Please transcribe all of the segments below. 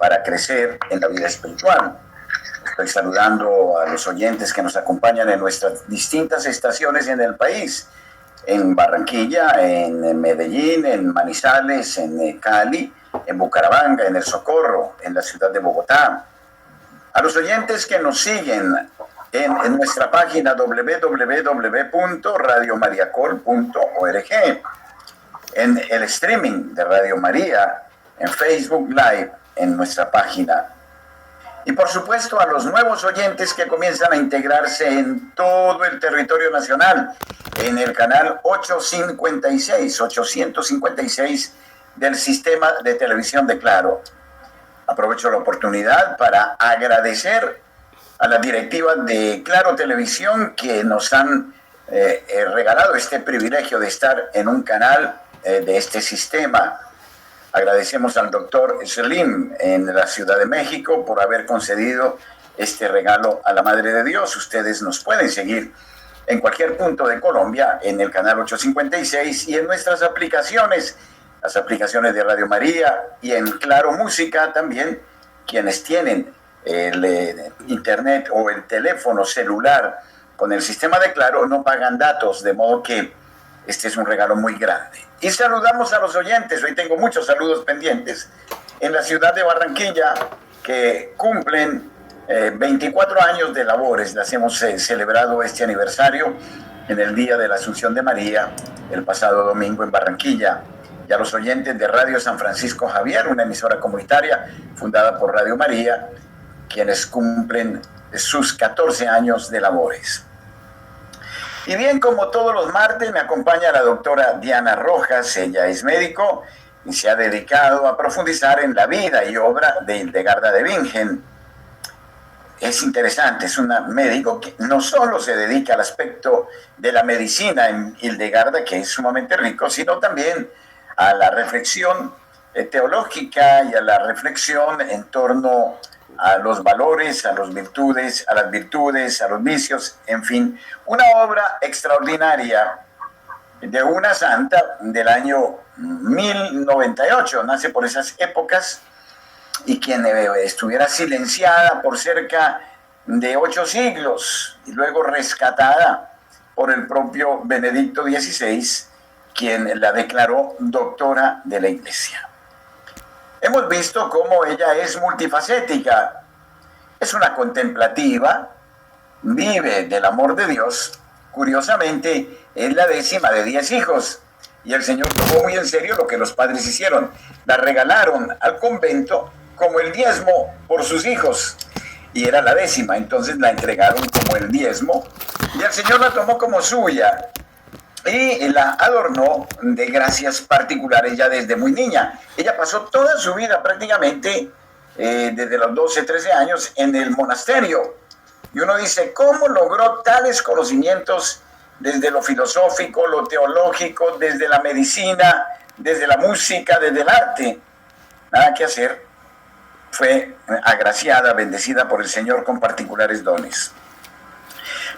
para crecer en la vida espiritual. Estoy saludando a los oyentes que nos acompañan en nuestras distintas estaciones en el país, en Barranquilla, en Medellín, en Manizales, en Cali, en Bucaramanga, en El Socorro, en la ciudad de Bogotá. A los oyentes que nos siguen en nuestra página www.radiomariacol.org, en el streaming de Radio María, en Facebook Live, en nuestra página. Y por supuesto a los nuevos oyentes que comienzan a integrarse en todo el territorio nacional, en el canal 856 del sistema de televisión de Claro. Aprovecho la oportunidad para agradecer a la directiva de Claro Televisión que nos han regalado este privilegio de estar en un canal de este sistema. Agradecemos al doctor Slim en la Ciudad de México por haber concedido este regalo a la Madre de Dios. Ustedes nos pueden seguir en cualquier punto de Colombia en el canal 856 y en nuestras aplicaciones, las aplicaciones de Radio María y en Claro Música también. Quienes tienen el internet o el teléfono celular con el sistema de Claro no pagan datos, de modo que este es un regalo muy grande. Y saludamos a los oyentes. Hoy tengo muchos saludos pendientes en la ciudad de Barranquilla que cumplen 24 años de labores. Las hemos celebrado este aniversario en el Día de la Asunción de María, el pasado domingo en Barranquilla. Y a los oyentes de Radio San Francisco Javier, una emisora comunitaria fundada por Radio María, quienes cumplen sus 14 años de labores. Y bien, como todos los martes, me acompaña la doctora Diana Rojas. Ella es médico y se ha dedicado a profundizar en la vida y obra de Hildegarda de Bingen. Es interesante, es una médico que no solo se dedica al aspecto de la medicina en Hildegarda, que es sumamente rico, sino también a la reflexión teológica y a la reflexión en torno a los valores, a las virtudes, a los vicios, en fin, una obra extraordinaria de una santa del año 1098, nace por esas épocas, y quien estuviera silenciada por cerca de 8 siglos y luego rescatada por el propio Benedicto XVI, quien la declaró doctora de la Iglesia. Hemos visto cómo ella es multifacética, es una contemplativa, vive del amor de Dios. Curiosamente, es la 10ª de 10 hijos, y el Señor tomó muy en serio lo que los padres hicieron. La regalaron al convento como el diezmo por sus hijos, y era la 10ª, entonces la entregaron como el diezmo, y el Señor la tomó como suya, y la adornó de gracias particulares ya desde muy niña. Ella pasó toda su vida prácticamente, desde los 12, 13 años, en el monasterio. Y uno dice, ¿cómo logró tales conocimientos desde lo filosófico, lo teológico, desde la medicina, desde la música, desde el arte? Nada que hacer. Fue agraciada, bendecida por el Señor con particulares dones.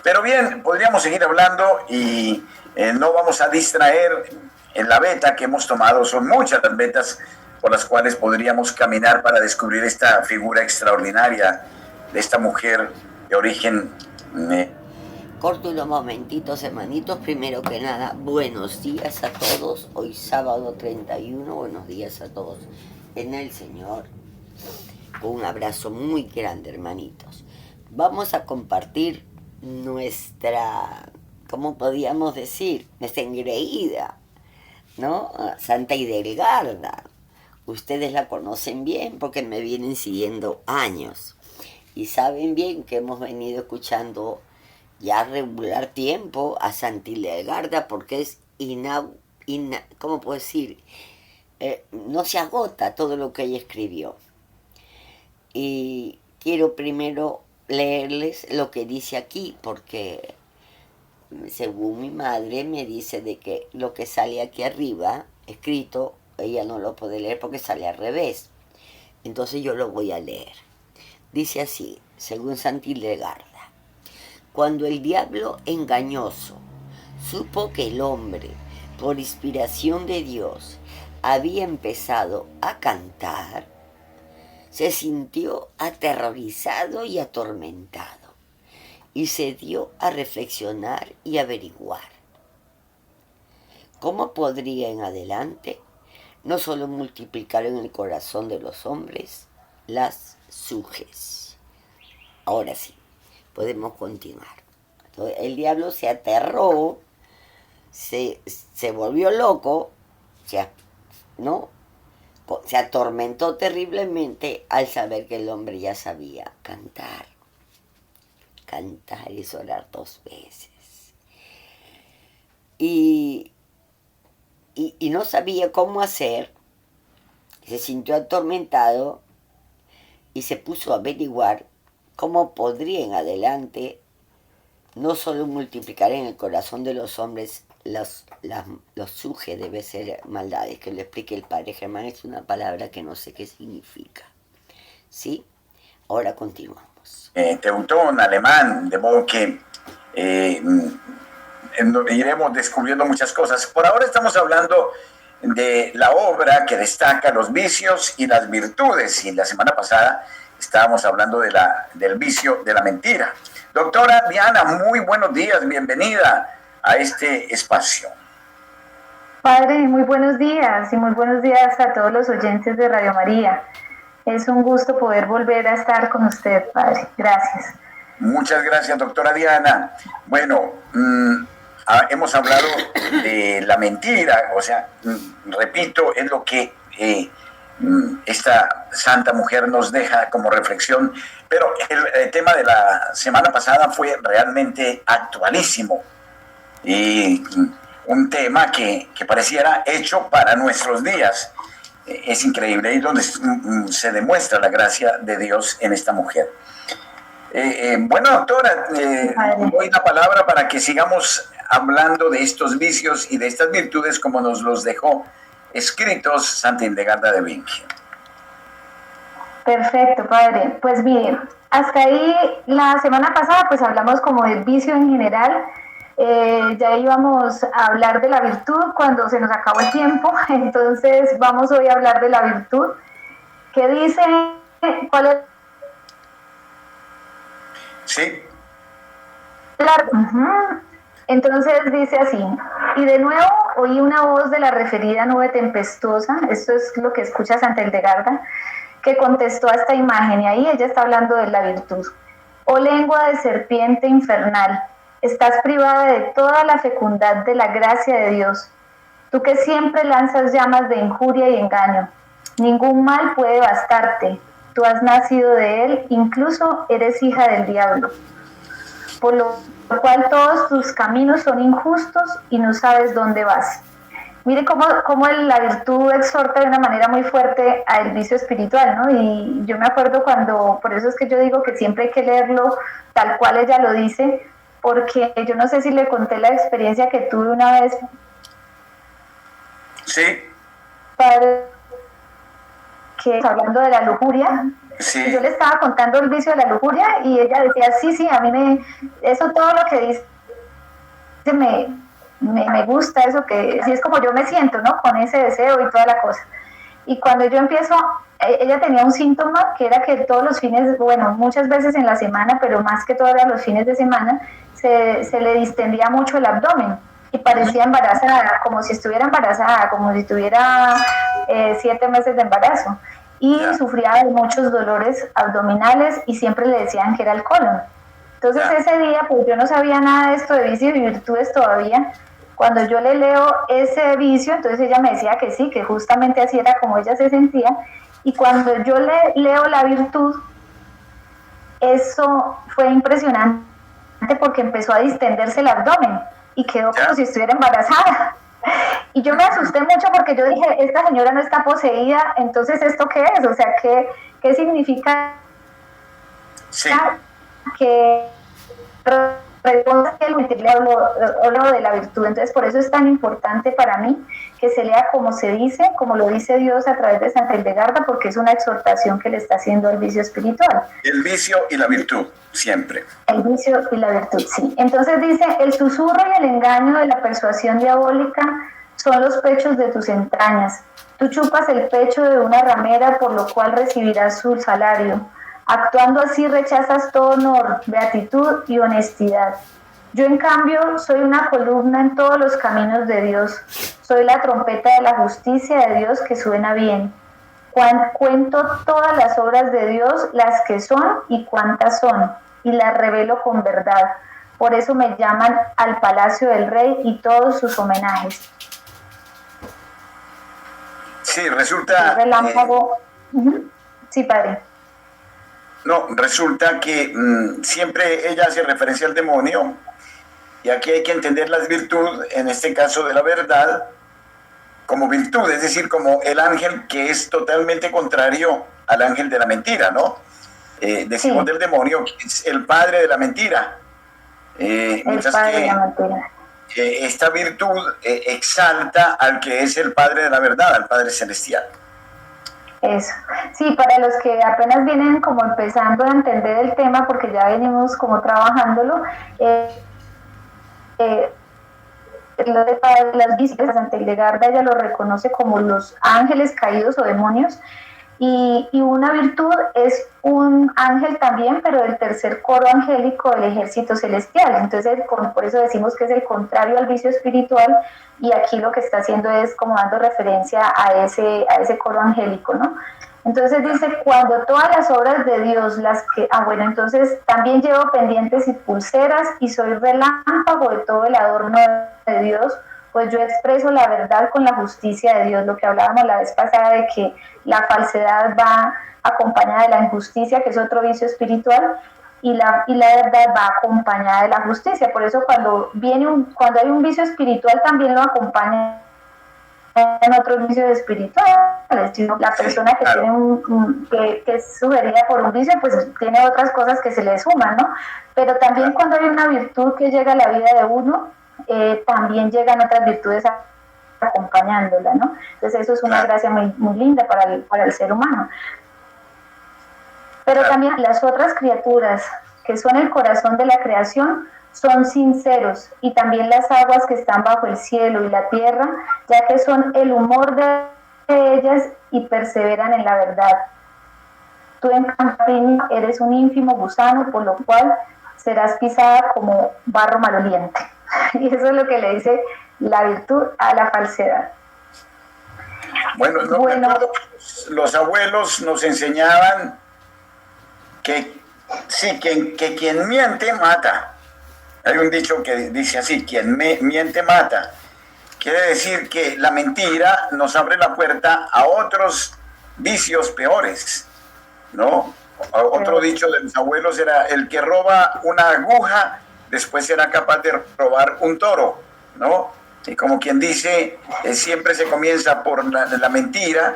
Pero bien, podríamos seguir hablando y no vamos a distraer en la veta que hemos tomado. Son muchas las vetas por las cuales podríamos caminar para descubrir esta figura extraordinaria de esta mujer de origen. Corto unos momentitos, hermanitos. Primero que nada, buenos días a todos. Hoy sábado 31, buenos días a todos en el Señor. Un abrazo muy grande, hermanitos. Vamos a compartir nuestra, ¿cómo podíamos decir? Nuestra engreída, ¿no? Santa Hildegarda. Ustedes la conocen bien porque me vienen siguiendo años. Y saben bien que hemos venido escuchando ya regular tiempo a Santa Hildegarda porque es ¿cómo puedo decir? No se agota todo lo que ella escribió. Y quiero primero leerles lo que dice aquí, porque según mi madre me dice de que lo que sale aquí arriba, escrito, ella no lo puede leer porque sale al revés. Entonces yo lo voy a leer. Dice así, según Santa Hildegarda: cuando el diablo engañoso supo que el hombre, por inspiración de Dios, había empezado a cantar, se sintió aterrorizado y atormentado y se dio a reflexionar y averiguar cómo podría en adelante no solo multiplicar en el corazón de los hombres las sujes. Ahora sí, podemos continuar. Entonces, el diablo se aterró, se volvió loco, ¿no? Se atormentó terriblemente al saber que el hombre ya sabía cantar. Cantar es orar 2 veces. Y no sabía cómo hacer, se sintió atormentado y se puso a averiguar cómo podría en adelante no solo multiplicar en el corazón de los hombres los suje, debe ser maldades, que le explique el padre Germán, es una palabra que no sé qué significa. ¿Sí? Ahora continuamos. Teutón, alemán, de modo que iremos descubriendo muchas cosas. Por ahora estamos hablando de la obra que destaca los vicios y las virtudes, y la semana pasada estábamos hablando del vicio de la mentira. Doctora Diana, muy buenos días, bienvenida a este espacio. Padre, muy buenos días y muy buenos días a todos los oyentes de Radio María. Es un gusto poder volver a estar con usted, Padre. Gracias. Muchas gracias, doctora Diana. Bueno, hemos hablado de la mentira, o sea, repito, es lo que esta santa mujer nos deja como reflexión, pero el tema de la semana pasada fue realmente actualísimo y un tema que pareciera hecho para nuestros días. Es increíble, y donde se demuestra la gracia de Dios en esta mujer. Bueno, doctora, doy la palabra para que sigamos hablando de estos vicios y de estas virtudes como nos los dejó escritos Santa Hildegarda de Bingen. Perfecto, Padre. Pues bien, hasta ahí la semana pasada pues hablamos como del vicio en general. Ya íbamos a hablar de la virtud cuando se nos acabó el tiempo, entonces vamos hoy a hablar de la virtud. ¿Qué dice? ¿Cuál es? Sí. Entonces dice así: y de nuevo oí una voz de la referida nube tempestuosa, esto es lo que escucha Santa Hildegarda, que contestó a esta imagen, y ahí ella está hablando de la virtud. Oh lengua de serpiente infernal, estás privada de toda la fecundad de la gracia de Dios, tú que siempre lanzas llamas de injuria y engaño. Ningún mal puede bastarte, tú has nacido de él, incluso eres hija del diablo. Por lo cual todos tus caminos son injustos y no sabes dónde vas. Mire cómo la virtud exhorta de una manera muy fuerte al vicio espiritual, ¿no? Y yo me acuerdo por eso es que yo digo que siempre hay que leerlo tal cual ella lo dice, porque yo no sé si le conté la experiencia que tuve una vez. Sí. Que hablando de la lujuria, sí. Yo le estaba contando el vicio de la lujuria y ella decía, sí, a mí eso todo lo que dice me gusta, eso que así es como yo me siento, ¿no? Con ese deseo y toda la cosa. Y cuando yo empiezo, ella tenía un síntoma que era que todos los fines, bueno, muchas veces en la semana, pero más que todos los fines de semana, se le distendía mucho el abdomen y parecía embarazada, como si estuviera embarazada, como si tuviera 7 meses de embarazo. Y sufría de muchos dolores abdominales y siempre le decían que era el colon. Entonces ese día, pues yo no sabía nada de esto de vicios y virtudes todavía. Cuando yo le leo ese vicio, entonces ella me decía que sí, que justamente así era como ella se sentía. Y cuando yo le leo la virtud, eso fue impresionante porque empezó a distenderse el abdomen y quedó como si estuviera embarazada. Y yo me asusté mucho porque yo dije, esta señora no está poseída, entonces ¿esto qué es? O sea, ¿qué significa? Sí. Que el hablo de la virtud. Entonces por eso es tan importante para mí que se lea como se dice, como lo dice Dios a través de Santa Hildegarda, porque es una exhortación que le está haciendo al vicio espiritual. El vicio y la virtud, siempre. El vicio y la virtud, sí. Entonces dice, el susurro y el engaño de la persuasión diabólica son los pechos de tus entrañas. Tú chupas el pecho de una ramera, por lo cual recibirás su salario. Actuando así rechazas todo honor, beatitud y honestidad. Yo, en cambio, soy una columna en todos los caminos de Dios. Soy la trompeta de la justicia de Dios que suena bien. Cuento todas las obras de Dios, las que son y cuántas son, y las revelo con verdad. Por eso me llaman al palacio del rey y todos sus homenajes. Sí, resulta... relámpago. Sí, padre. No, resulta que siempre ella hace referencia al demonio, y aquí hay que entender las virtudes, en este caso de la verdad, como virtud, es decir, como el ángel que es totalmente contrario al ángel de la mentira, ¿no? Decimos del demonio que es el padre de la mentira. Mientras que esta virtud exalta al que es el padre de la verdad, al Padre Celestial. Eso. Sí, para los que apenas vienen como empezando a entender el tema, porque ya venimos como trabajándolo, las visitas ante Hildegarda, ella lo reconoce como los ángeles caídos o demonios, y una virtud es un ángel también, pero del tercer coro angélico del ejército celestial. Entonces, por eso decimos que es el contrario al vicio espiritual, y aquí lo que está haciendo es como dando referencia a ese coro angélico, ¿no? Entonces dice, cuando todas las obras de Dios, entonces también llevo pendientes y pulseras, y soy relámpago de todo el adorno de Dios, pues yo expreso la verdad con la justicia de Dios, lo que hablábamos la vez pasada de que la falsedad va acompañada de la injusticia, que es otro vicio espiritual, y la verdad va acompañada de la justicia. Por eso cuando hay un vicio espiritual, también lo acompaña en otros vicios espirituales. La persona que tiene que es sugerida por un vicio, pues tiene otras cosas que se le suman, ¿no? Pero también cuando hay una virtud que llega a la vida de uno, también llegan otras virtudes acompañándola, ¿no? Entonces eso es una gracia muy, muy linda para el ser humano. Pero también las otras criaturas, que son el corazón de la creación, son sinceros, y también las aguas que están bajo el cielo y la tierra, ya que son el humor de ellas y perseveran en la verdad. Tú, en cambio, eres un ínfimo gusano, por lo cual serás pisada como barro maloliente. Y eso es lo que le dice la virtud a la falsedad. Bueno, los abuelos nos enseñaban que quien miente mata. Hay un dicho que dice así: quien miente mata. Quiere decir que la mentira nos abre la puerta a otros vicios peores, ¿no? Otro dicho de los abuelos era: el que roba una aguja, después será capaz de robar un toro, ¿no? Y como quien dice, siempre se comienza por la mentira.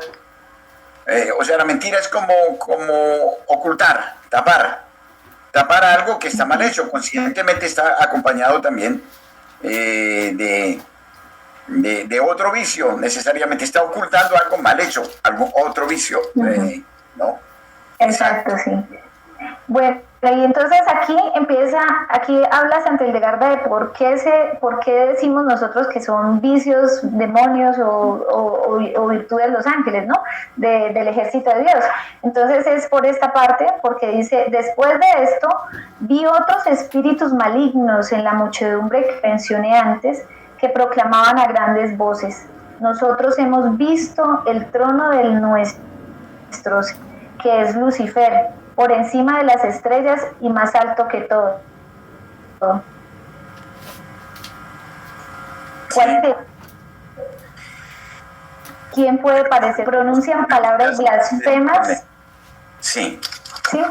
O sea, la mentira es como ocultar, tapar algo que está mal hecho. Conscientemente está acompañado también de otro vicio. Necesariamente está ocultando algo mal hecho, otro vicio, ¿no? Exacto, sí. Bueno, y entonces aquí habla Santa Hildegarda de por qué decimos nosotros que son vicios, demonios o virtudes de los ángeles, ¿no? Del ejército de Dios. Entonces es por esta parte, porque dice: después de esto, vi otros espíritus malignos en la muchedumbre que mencioné antes, que proclamaban a grandes voces: nosotros hemos visto el trono del nuestro, que es Lucifer, por encima de las estrellas y más alto que todo. ¿Quién puede parecer? ¿Pronuncian palabras blasfemas? Sí. ¿Sí?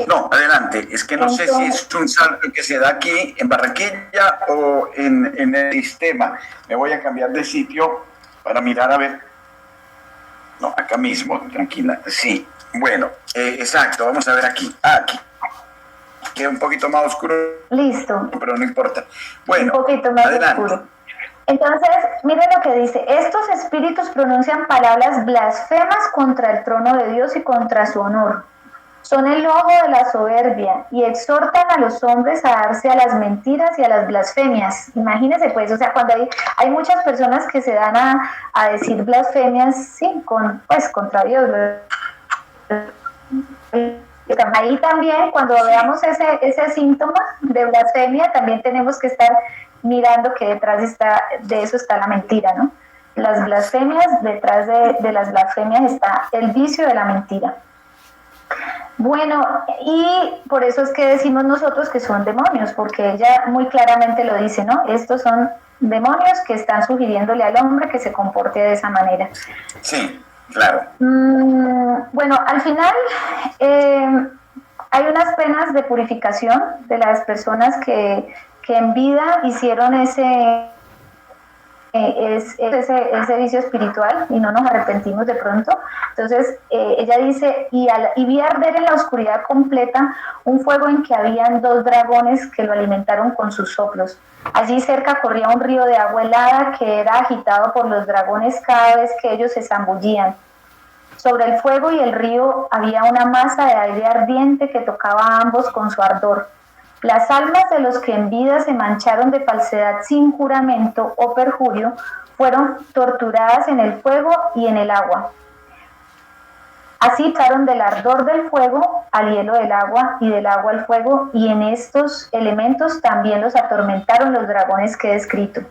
No, adelante. Es que no sé si es un salto que se da aquí en Barranquilla o en el sistema. Me voy a cambiar de sitio para mirar a ver. No, acá mismo, tranquila. Sí. Bueno, exacto, vamos a ver aquí. Aquí. Queda un poquito más oscuro. Listo. Pero no importa. Bueno, un poquito más adelante. Oscuro. Entonces, miren lo que dice: estos espíritus pronuncian palabras blasfemas contra el trono de Dios y contra su honor. son el lobo de la soberbia y exhortan a los hombres a darse a las mentiras y a las blasfemias. Imagínense pues, o sea, cuando hay muchas personas que se dan a decir blasfemias, sí, contra Dios. Ahí también, cuando veamos ese síntoma de blasfemia, también tenemos que estar mirando que detrás de eso está la mentira, ¿no? Las blasfemias, detrás de las blasfemias está el vicio de la mentira. Bueno, y por eso es que decimos nosotros que son demonios, porque ella muy claramente lo dice, ¿no? Estos son demonios que están sugiriéndole al hombre que se comporte de esa manera. Sí, claro. Bueno, al final hay unas penas de purificación de las personas que en vida hicieron ese vicio espiritual y no nos arrepentimos de pronto. Entonces ella dice, y vi arder en la oscuridad completa un fuego en que habían 2 dragones que lo alimentaron con sus soplos. Allí cerca corría un río de agua helada que era agitado por los dragones cada vez que ellos se zambullían. Sobre el fuego y el río había una masa de aire ardiente que tocaba a ambos con su ardor. Las almas de los que en vida se mancharon de falsedad sin juramento o perjurio fueron torturadas en el fuego y en el agua. Así pasaron del ardor del fuego al hielo del agua y del agua al fuego, y en estos elementos también los atormentaron los dragones que he descrito.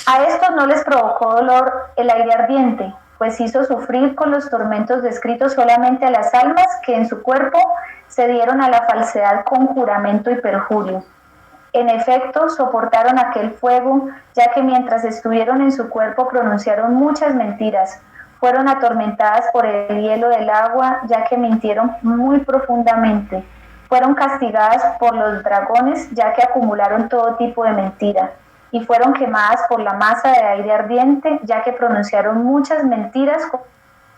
A estos no les provocó dolor el aire ardiente, pues hizo sufrir con los tormentos descritos solamente a las almas que en su cuerpo se dieron a la falsedad con juramento y perjurio. En efecto, soportaron aquel fuego, ya que mientras estuvieron en su cuerpo pronunciaron muchas mentiras. Fueron atormentadas por el hielo del agua, ya que mintieron muy profundamente. Fueron castigadas por los dragones, ya que acumularon todo tipo de mentira. Y fueron quemadas por la masa de aire ardiente, ya que pronunciaron muchas mentiras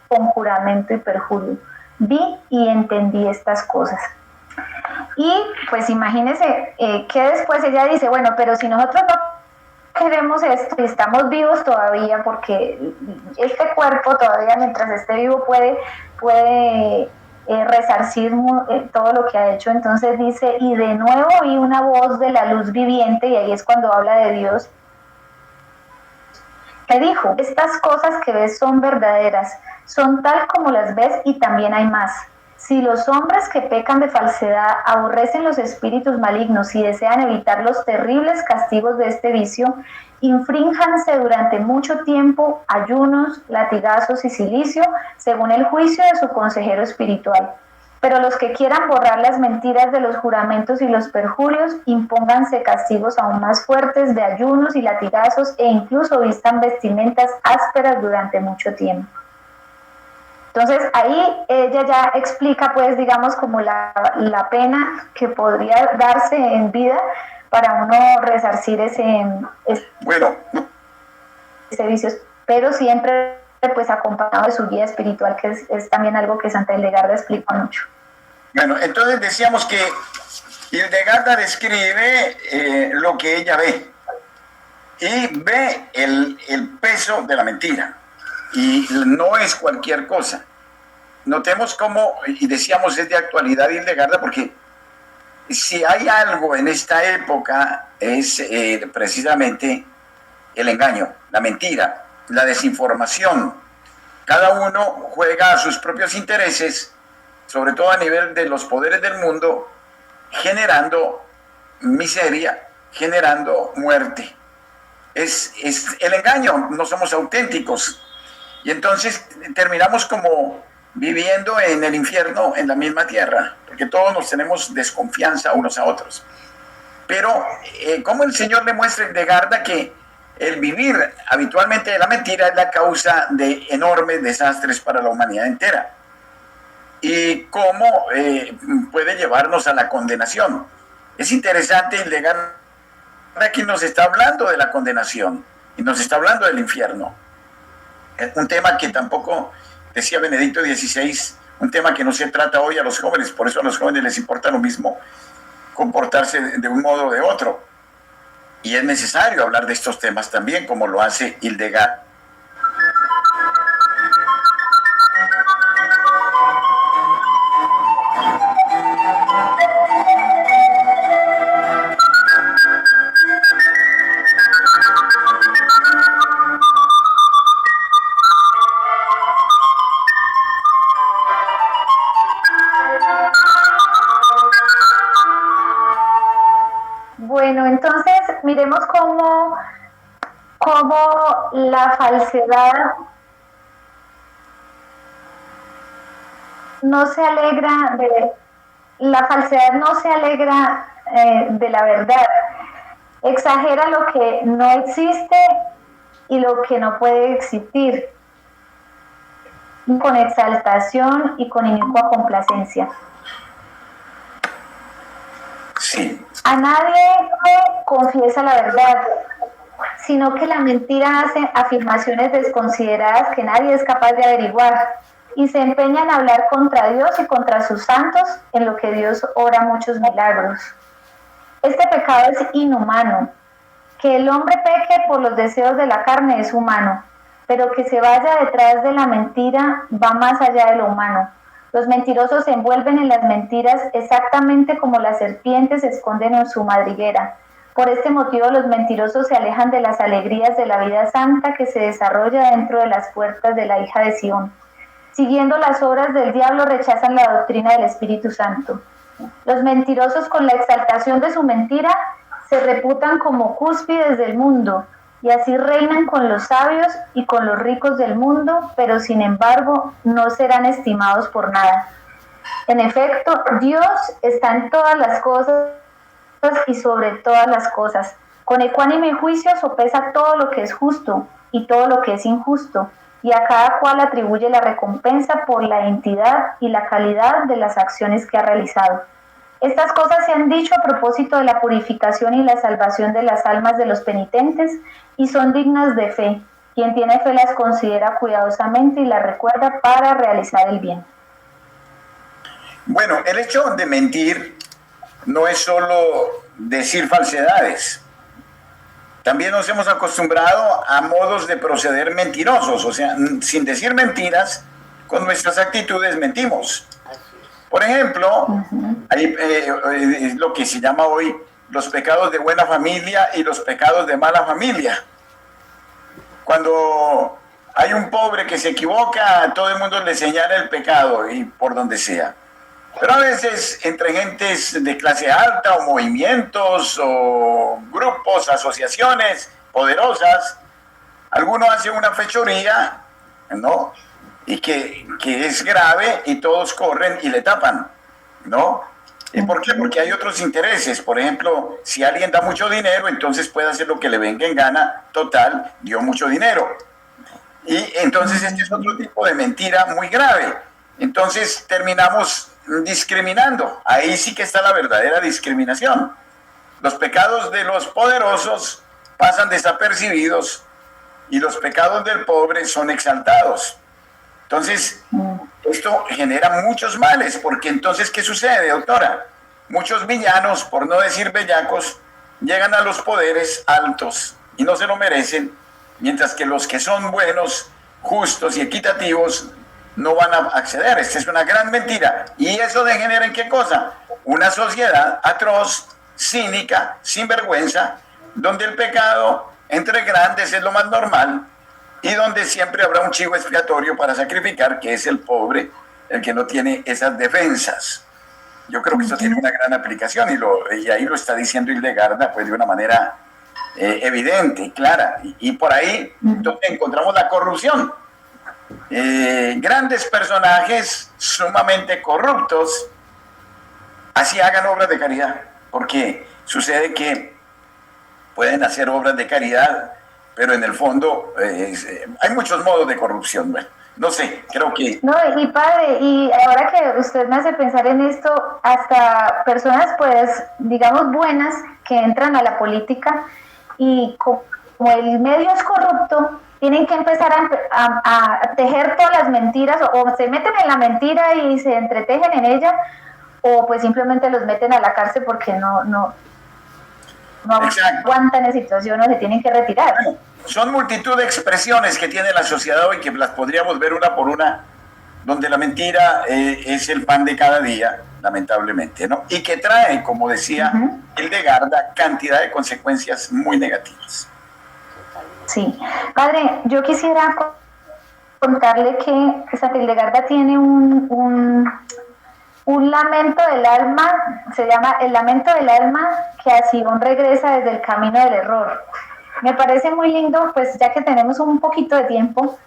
con juramento y perjurio. Vi y entendí estas cosas. Y pues imagínense que después ella dice, bueno, pero si nosotros no queremos esto y estamos vivos todavía, porque este cuerpo todavía mientras esté vivo puede resarcir todo lo que ha hecho. Entonces dice, y de nuevo oí una voz de la luz viviente, y ahí es cuando habla de Dios, que dijo, estas cosas que ves son verdaderas, son tal como las ves y también hay más. Si los hombres que pecan de falsedad aborrecen los espíritus malignos y desean evitar los terribles castigos de este vicio, infrínjanse durante mucho tiempo ayunos, latigazos y cilicio, según el juicio de su consejero espiritual. Pero los que quieran borrar las mentiras de los juramentos y los perjurios, impónganse castigos aún más fuertes de ayunos y latigazos, e incluso vistan vestimentas ásperas durante mucho tiempo. Entonces ahí ella ya explica, pues, digamos, como la pena que podría darse en vida para uno resarcir ese vicio, pero siempre pues acompañado de su guía espiritual, que es también algo que Santa Hildegarda explica mucho. Bueno, entonces decíamos que Hildegarda describe lo que ella ve, y ve el peso de la mentira, y no es cualquier cosa. Notemos cómo, y decíamos, es de actualidad Hildegarda, porque si hay algo en esta época es precisamente el engaño, la mentira, la desinformación. Cada uno juega a sus propios intereses, sobre todo a nivel de los poderes del mundo, generando miseria, generando muerte. Es el engaño, no somos auténticos. Y entonces terminamos como viviendo en el infierno, en la misma tierra, porque todos nos tenemos desconfianza unos a otros. Pero como el Señor le muestra a Hildegarda que el vivir habitualmente de la mentira es la causa de enormes desastres para la humanidad entera, y cómo puede llevarnos a la condenación. Es interesante, Hildegarda aquí nos está hablando de la condenación y nos está hablando del infierno. Un tema que tampoco, decía Benedicto XVI, un tema que no se trata hoy a los jóvenes, por eso a los jóvenes les importa lo mismo comportarse de un modo o de otro. Y es necesario hablar de estos temas también, como lo hace Hildegarda. miremos cómo la falsedad no se alegra de la verdad. Exagera lo que no existe y lo que no puede existir, con exaltación y con inicua complacencia. Sí. A nadie confiesa la verdad, sino que la mentira hace afirmaciones desconsideradas que nadie es capaz de averiguar, y se empeña en hablar contra Dios y contra sus santos, en lo que Dios obra muchos milagros. Este pecado es inhumano. Que el hombre peque por los deseos de la carne es humano, pero que se vaya detrás de la mentira va más allá de lo humano. Los mentirosos se envuelven en las mentiras exactamente como las serpientes se esconden en su madriguera. Por este motivo los mentirosos se alejan de las alegrías de la vida santa que se desarrolla dentro de las puertas de la hija de Sión. Siguiendo las obras del diablo rechazan la doctrina del Espíritu Santo. Los mentirosos, con la exaltación de su mentira, se reputan como cúspides del mundo, y así reinan con los sabios y con los ricos del mundo, pero sin embargo no serán estimados por nada. En efecto, Dios está en todas las cosas y sobre todas las cosas. Con ecuánime juicio sopesa todo lo que es justo y todo lo que es injusto, y a cada cual atribuye la recompensa por la entidad y la calidad de las acciones que ha realizado. Estas cosas se han dicho a propósito de la purificación y la salvación de las almas de los penitentes, y son dignas de fe. Quien tiene fe las considera cuidadosamente y las recuerda para realizar el bien. Bueno, el hecho de mentir no es solo decir falsedades. También nos hemos acostumbrado a modos de proceder mentirosos, o sea, sin decir mentiras, con nuestras actitudes mentimos. Por ejemplo, hay lo que se llama hoy los pecados de buena familia y los pecados de mala familia. Cuando hay un pobre que se equivoca, a todo el mundo le señala el pecado y por donde sea. Pero a veces entre gentes de clase alta o movimientos o grupos, asociaciones poderosas, alguno hace una fechoría, ¿no? Y que es grave y todos corren y le tapan, ¿no? ¿Y por qué? Porque hay otros intereses. Por ejemplo, si alguien da mucho dinero, entonces puede hacer lo que le venga en gana. Total, dio mucho dinero. Y entonces este es otro tipo de mentira muy grave. Entonces terminamos discriminando. Ahí sí que está la verdadera discriminación. Los pecados de los poderosos pasan desapercibidos y los pecados del pobre son exaltados. Entonces, esto genera muchos males, porque entonces, ¿qué sucede, doctora? Muchos villanos, por no decir bellacos, llegan a los poderes altos y no se lo merecen, mientras que los que son buenos, justos y equitativos no van a acceder. Esta es una gran mentira. ¿Y eso degenera en qué cosa? Una sociedad atroz, cínica, sinvergüenza, donde el pecado entre grandes es lo más normal, y donde siempre habrá un chivo expiatorio para sacrificar, que es el pobre, el que no tiene esas defensas. Yo creo que esto tiene una gran aplicación, y ahí lo está diciendo Hildegarda, pues de una manera evidente, clara, y por ahí donde encontramos la corrupción. Grandes personajes sumamente corruptos, así hagan obras de caridad, porque sucede que pueden hacer obras de caridad, pero en el fondo hay muchos modos de corrupción. Bueno, no sé, creo que... No, y padre, y ahora que usted me hace pensar en esto, hasta personas, pues, digamos, buenas, que entran a la política, y como el medio es corrupto, tienen que empezar a tejer todas las mentiras, o se meten en la mentira y se entretejen en ella, o pues simplemente los meten a la cárcel porque no aguantan la situación o se tienen que retirar. Bueno, son multitud de expresiones que tiene la sociedad hoy, que las podríamos ver una por una, donde la mentira es el pan de cada día, lamentablemente, ¿no? Y que trae, como decía Hildegarda, cantidad de consecuencias muy negativas. Sí. Padre, yo quisiera contarle que Santa Hildegarda tiene un un lamento del alma, se llama El lamento del alma que a Sion regresa desde el camino del error. Me parece muy lindo, pues ya que tenemos un poquito de tiempo,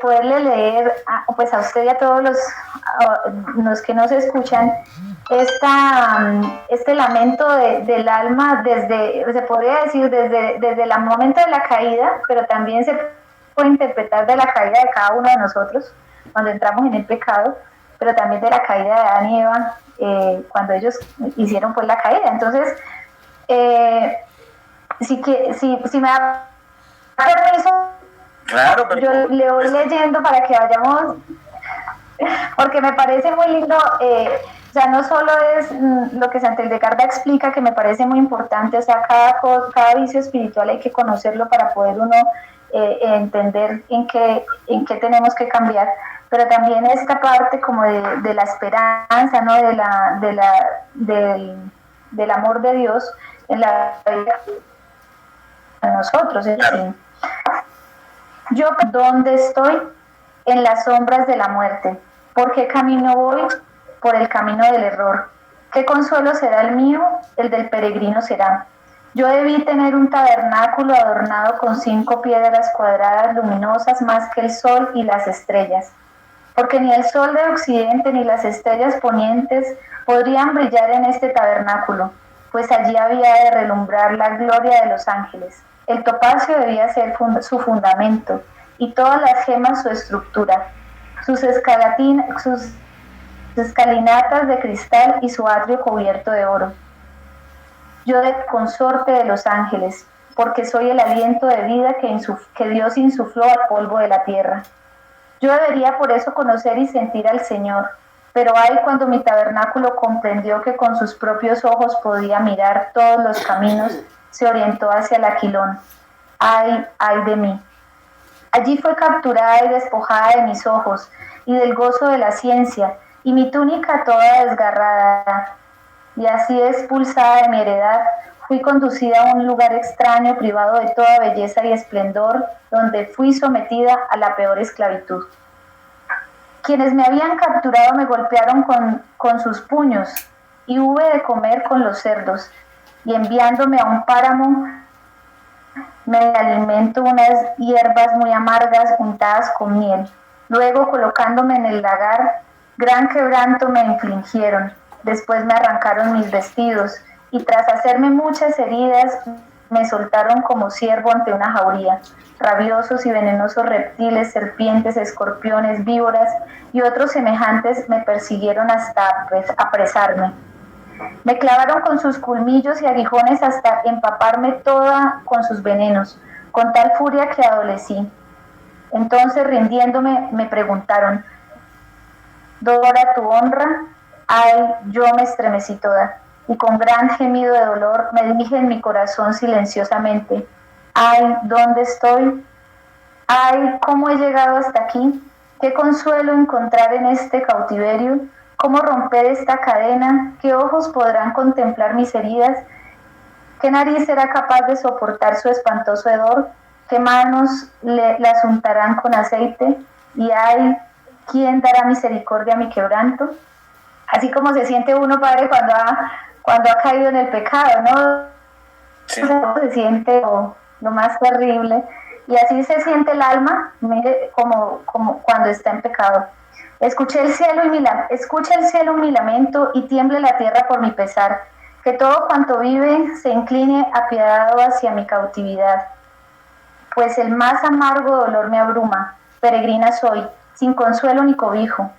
poderle leer pues a usted y a todos los que nos escuchan este lamento del alma desde, se podría decir, desde el momento de la caída, pero también se puede interpretar de la caída de cada uno de nosotros cuando entramos en el pecado, pero también de la caída de Adán y Eva cuando ellos hicieron pues la caída. Entonces, si me da permiso, claro, pero yo le voy leyendo para que vayamos, porque me parece muy lindo. O sea, no solo es lo que Santa Hildegarda explica, que me parece muy importante, o sea, cada vicio espiritual hay que conocerlo para poder uno entender en qué tenemos que cambiar, pero también esta parte como de la esperanza, ¿no? Del amor de Dios en la vida de nosotros. Es decir, yo, ¿dónde estoy? En las sombras de la muerte. ¿Por qué camino voy? Por el camino del error. ¿Qué consuelo será el mío? El del peregrino será. Yo debí tener un tabernáculo adornado con 5 piedras cuadradas luminosas más que el sol y las estrellas, porque ni el sol de occidente ni las estrellas ponientes podrían brillar en este tabernáculo, pues allí había de relumbrar la gloria de los ángeles. El topacio debía ser su fundamento, y todas las gemas su estructura, sus escalinatas de cristal y su atrio cubierto de oro. Yo de consorte de los ángeles, porque soy el aliento de vida que Dios insufló al polvo de la tierra. Yo debería por eso conocer y sentir al Señor, pero ay cuando mi tabernáculo comprendió que con sus propios ojos podía mirar todos los caminos, se orientó hacia el Aquilón. Ay, ay de mí. Allí fue capturada y despojada de mis ojos y del gozo de la ciencia, y mi túnica toda desgarrada, y así expulsada de mi heredad, fui conducida a un lugar extraño, privado de toda belleza y esplendor, donde fui sometida a la peor esclavitud. Quienes me habían capturado me golpearon con sus puños, y hube de comer con los cerdos, y enviándome a un páramo, me alimento unas hierbas muy amargas untadas con miel. Luego, colocándome en el lagar, gran quebranto me infligieron. Después me arrancaron mis vestidos, y tras hacerme muchas heridas, me soltaron como ciervo ante una jauría. Rabiosos y venenosos reptiles, serpientes, escorpiones, víboras y otros semejantes me persiguieron hasta apresarme. Me clavaron con sus colmillos y aguijones hasta empaparme toda con sus venenos, con tal furia que adolecí. Entonces, rindiéndome, me preguntaron: ¿Dora tu honra? Ay, yo me estremecí toda, y con gran gemido de dolor me dije en mi corazón silenciosamente: ay, ¿dónde estoy? Ay, ¿cómo he llegado hasta aquí? ¿Qué consuelo encontrar en este cautiverio? ¿Cómo romper esta cadena? ¿Qué ojos podrán contemplar mis heridas? ¿Qué nariz será capaz de soportar su espantoso hedor? ¿Qué manos las untarán con aceite? Y ay, ¿quién dará misericordia a mi quebranto? Así como se siente uno, padre, cuando ha caído en el pecado, ¿no? Sí. Se siente lo más terrible. Y así se siente el alma, mire, como cuando está en pecado. Escucha el cielo mi lamento y tiemble la tierra por mi pesar. Que todo cuanto vive se incline apiadado hacia mi cautividad. Pues el más amargo dolor me abruma. Peregrina soy, sin consuelo ni cobijo.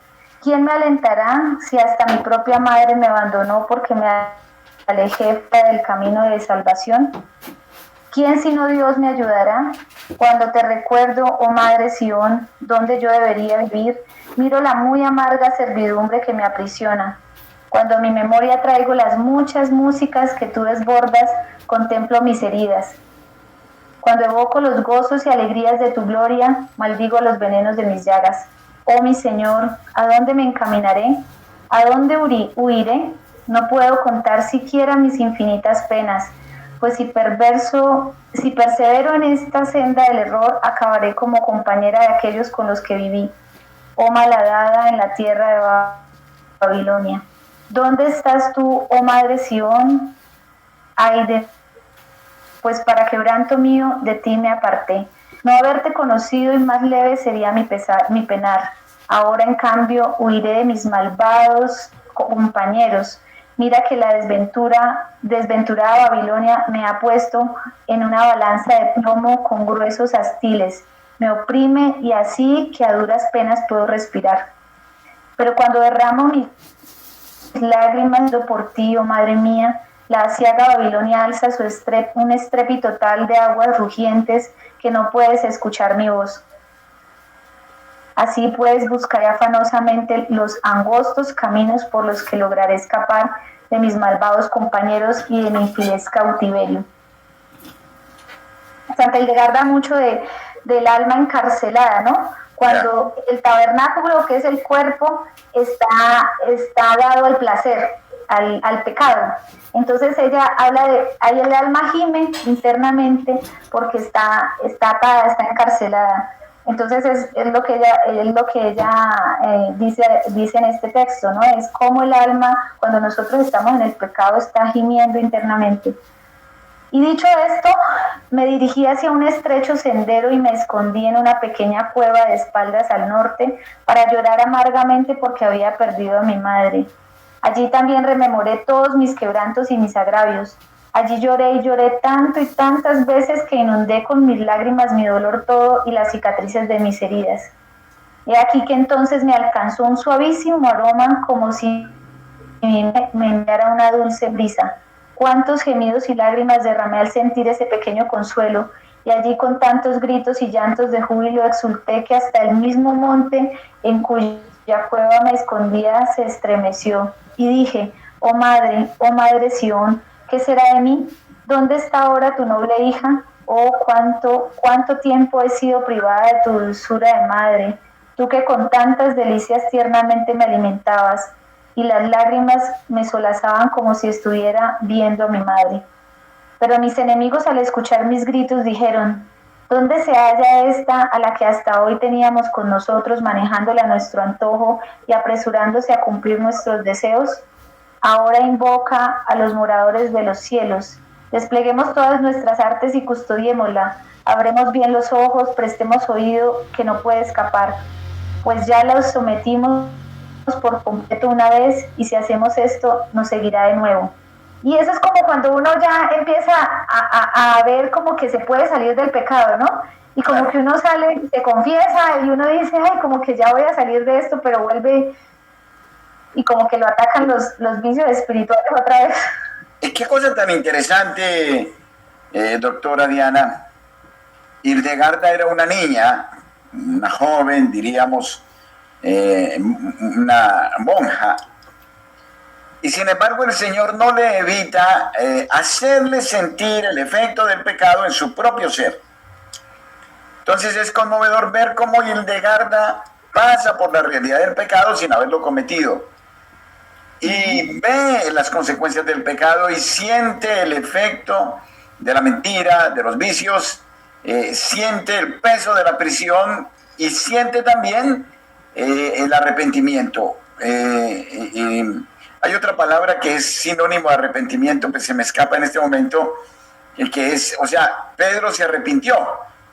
¿Quién me alentará si hasta mi propia madre me abandonó porque me alejé del camino de salvación? ¿Quién sino Dios me ayudará? Cuando te recuerdo, oh Madre Sión, donde yo debería vivir, miro la muy amarga servidumbre que me aprisiona. Cuando a mi memoria traigo las muchas músicas que tú desbordas, contemplo mis heridas. Cuando evoco los gozos y alegrías de tu gloria, maldigo los venenos de mis llagas. Oh mi Señor, ¿a dónde me encaminaré? ¿A dónde huiré? No puedo contar siquiera mis infinitas penas, pues si persevero en esta senda del error, acabaré como compañera de aquellos con los que viví. Oh malhadada en la tierra Babilonia. ¿Dónde estás tú, oh madre Sión? Ay de, pues para quebranto mío de ti me aparté. No haberte conocido y más leve sería mi penar. Ahora en cambio huiré de mis malvados compañeros. Mira que la desventurada Babilonia me ha puesto en una balanza de plomo con gruesos astiles. Me oprime y así que a duras penas puedo respirar. Pero cuando derramo mis lágrimas por ti, oh madre mía, la aciaga Babilonia alza un estrépito tal de aguas rugientes que no puedes escuchar mi voz. Así pues buscaré afanosamente los angostos caminos por los que lograré escapar de mis malvados compañeros y de mi infeliz cautiverio. Santa Hildegarda mucho del alma encarcelada, ¿no? Cuando el tabernáculo, que es el cuerpo, está dado al placer, al pecado. Entonces ella habla ahí el alma gime internamente porque está atada, está encarcelada. Entonces es lo que ella dice en este texto, ¿no? Es como el alma, cuando nosotros estamos en el pecado, está gimiendo internamente. Y dicho esto, me dirigí hacia un estrecho sendero y me escondí en una pequeña cueva de espaldas al norte para llorar amargamente porque había perdido a mi madre. Allí también rememoré todos mis quebrantos y mis agravios. Allí lloré y lloré tanto y tantas veces que inundé con mis lágrimas mi dolor todo y las cicatrices de mis heridas. He aquí que entonces me alcanzó un suavísimo aroma como si me enviara una dulce brisa. Cuántos gemidos y lágrimas derramé al sentir ese pequeño consuelo, y allí con tantos gritos y llantos de júbilo exulté que hasta el mismo monte en cuya cueva me escondía se estremeció. Y dije, oh madre Sión, ¿qué será de mí? ¿Dónde está ahora tu noble hija? Oh, cuánto tiempo he sido privada de tu dulzura de madre, tú que con tantas delicias tiernamente me alimentabas, y las lágrimas me solazaban como si estuviera viendo a mi madre. Pero mis enemigos al escuchar mis gritos dijeron, ¿dónde se halla esta a la que hasta hoy teníamos con nosotros manejándola a nuestro antojo y apresurándose a cumplir nuestros deseos? Ahora invoca a los moradores de los cielos. Despleguemos todas nuestras artes y custodiémosla. Abremos bien los ojos, prestemos oído, que no puede escapar, pues ya los sometimos por completo una vez y si hacemos esto nos seguirá de nuevo. Y eso es como cuando uno ya empieza a ver como que se puede salir del pecado, ¿no? Y como que uno sale, se confiesa y uno dice, ay, como que ya voy a salir de esto, pero vuelve y como que lo atacan los vicios espirituales otra vez. Qué cosa tan interesante, doctora Diana. Hildegarda era una niña, una joven, diríamos, una monja, y sin embargo el Señor no le evita hacerle sentir el efecto del pecado en su propio ser. Entonces es conmovedor ver cómo Hildegarda pasa por la realidad del pecado sin haberlo cometido y ve las consecuencias del pecado y siente el efecto de la mentira, de los vicios, siente el peso de la prisión y siente también el arrepentimiento. Hay otra palabra que es sinónimo de arrepentimiento que se me escapa en este momento, que es, o sea, Pedro se arrepintió,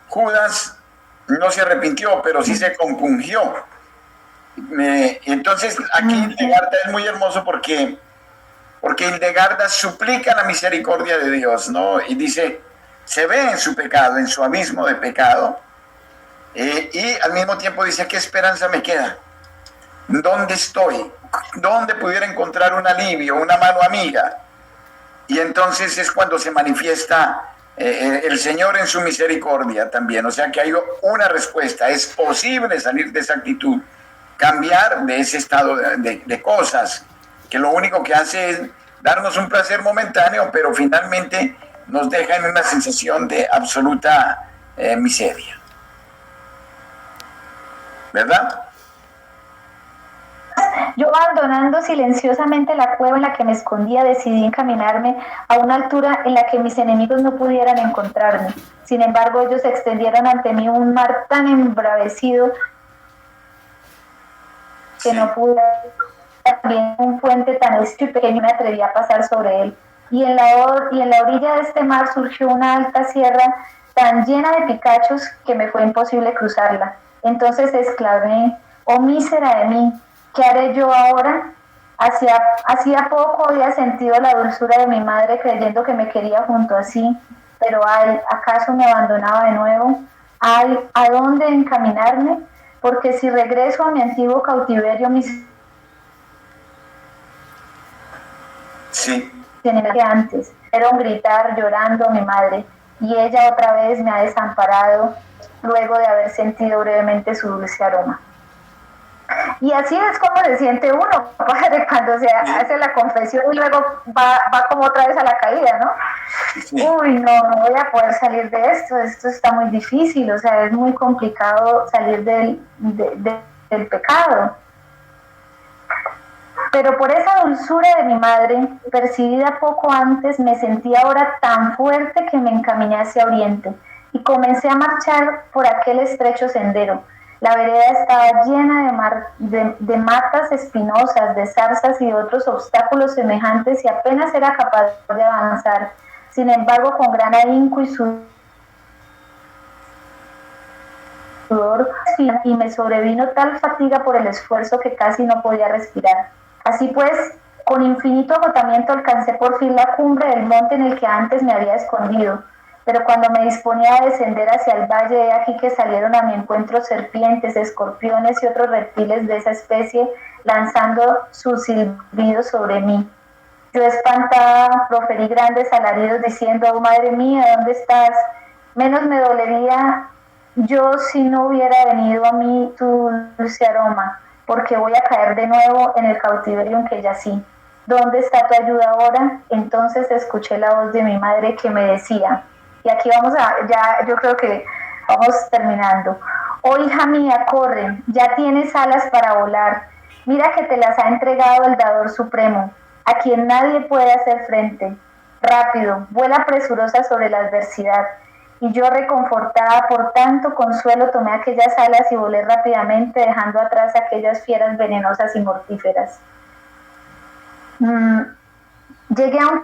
Judas no se arrepintió, pero sí se compungió. Entonces aquí Hildegarda es muy hermoso porque Hildegarda suplica la misericordia de Dios, ¿no? Y dice, se ve en su pecado, en su abismo de pecado, y al mismo tiempo dice, ¿qué esperanza me queda? ¿Dónde estoy? ¿Dónde pudiera encontrar un alivio, una mano amiga? Y entonces es cuando se manifiesta el Señor en su misericordia también. O sea que hay una respuesta. Es posible salir de esa actitud, cambiar de ese estado de cosas, que lo único que hace es darnos un placer momentáneo, pero finalmente nos deja en una sensación de absoluta miseria. ¿Verdad? Yo abandonando silenciosamente la cueva en la que me escondía, decidí encaminarme a una altura en la que mis enemigos no pudieran encontrarme. Sin embargo, ellos extendieron ante mí un mar tan embravecido que no pude también un puente tan estrecho y pequeño, me atreví a pasar sobre él. Y en la orilla de este mar surgió una alta sierra tan llena de picachos que me fue imposible cruzarla. Entonces exclamé: oh mísera de mí, ¿qué haré yo ahora? Hacía poco había sentido la dulzura de mi madre creyendo que me quería junto a sí, pero ay, ¿acaso me abandonaba de nuevo? Ay, ¿a dónde encaminarme? Porque si regreso a mi antiguo cautiverio, mis Sí. que antes, era un gritar llorando a mi madre, y ella otra vez me ha desamparado luego de haber sentido brevemente su dulce aroma. Y así es como se siente uno, padre, cuando se hace la confesión y luego va como otra vez a la caída, ¿no? Sí. Uy, no voy a poder salir de esto está muy difícil, o sea, es muy complicado salir del pecado. Pero por esa dulzura de mi madre, percibida poco antes, me sentí ahora tan fuerte que me encaminé hacia oriente y comencé a marchar por aquel estrecho sendero. La vereda estaba llena de matas espinosas, de zarzas y de otros obstáculos semejantes y apenas era capaz de avanzar. Sin embargo, con gran ahínco y sudor, y me sobrevino tal fatiga por el esfuerzo que casi no podía respirar. Así pues, con infinito agotamiento alcancé por fin la cumbre del monte en el que antes me había escondido. Pero cuando me disponía a descender hacia el valle, he aquí que salieron a mi encuentro serpientes, escorpiones y otros reptiles de esa especie, lanzando sus silbidos sobre mí. Yo, espantada, proferí grandes alaridos diciendo: oh madre mía, ¿dónde estás? Menos me dolería yo si no hubiera venido a mí tu dulce aroma, porque voy a caer de nuevo en el cautiverio en que yací. ¿Dónde está tu ayuda ahora? Entonces escuché la voz de mi madre que me decía, y aquí yo creo que vamos terminando: oh hija mía, corre, ya tienes alas para volar, mira que te las ha entregado el Dador Supremo, a quien nadie puede hacer frente. Rápido, vuela presurosa sobre la adversidad. Y yo, reconfortada por tanto consuelo, tomé aquellas alas y volé rápidamente, dejando atrás aquellas fieras venenosas y mortíferas. Llegué a un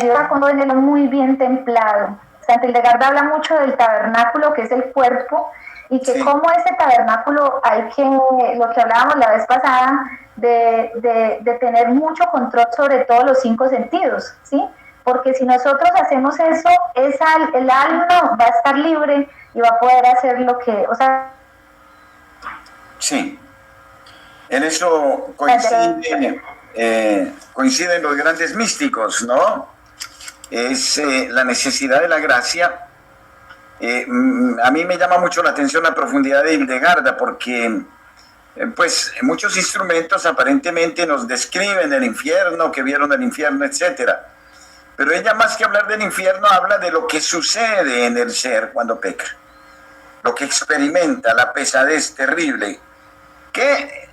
tabernáculo muy bien templado. Santa Hildegarda habla mucho del tabernáculo, que es el cuerpo, y que sí, como ese tabernáculo hay que, lo que hablábamos la vez pasada, de tener mucho control sobre todos los 5 sentidos, ¿sí? Porque si nosotros hacemos eso, el alma va a estar libre y va a poder hacer lo que, o sea... Sí, en eso coinciden los grandes místicos, ¿no? Es la necesidad de la gracia. A mí me llama mucho la atención la profundidad de Hildegarda, porque pues muchos instrumentos aparentemente nos describen el infierno, que vieron el infierno, etcétera. Pero ella, más que hablar del infierno, habla de lo que sucede en el ser cuando peca, lo que experimenta, la pesadez terrible, que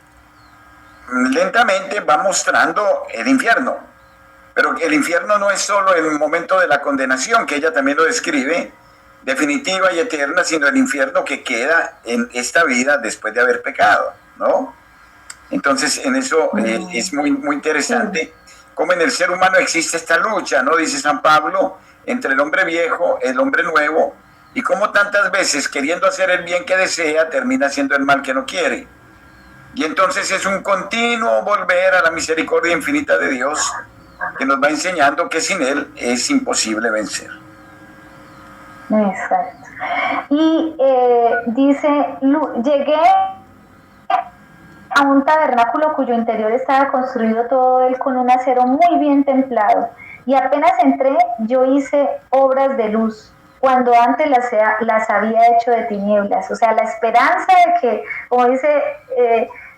lentamente va mostrando el infierno. Pero el infierno no es solo el momento de la condenación, que ella también lo describe, definitiva y eterna, sino el infierno que queda en esta vida después de haber pecado, ¿no? Entonces, en eso es muy, muy interesante cómo en el ser humano existe esta lucha, ¿no? Dice San Pablo, entre el hombre viejo, el hombre nuevo, y cómo tantas veces, queriendo hacer el bien que desea, termina haciendo el mal que no quiere. Y entonces es un continuo volver a la misericordia infinita de Dios, que nos va enseñando que sin Él es imposible vencer. Exacto. Y dice, llegué a un tabernáculo cuyo interior estaba construido todo él con un acero muy bien templado, y apenas entré yo hice obras de luz cuando antes las había hecho de tinieblas. O sea, la esperanza de que, como dice,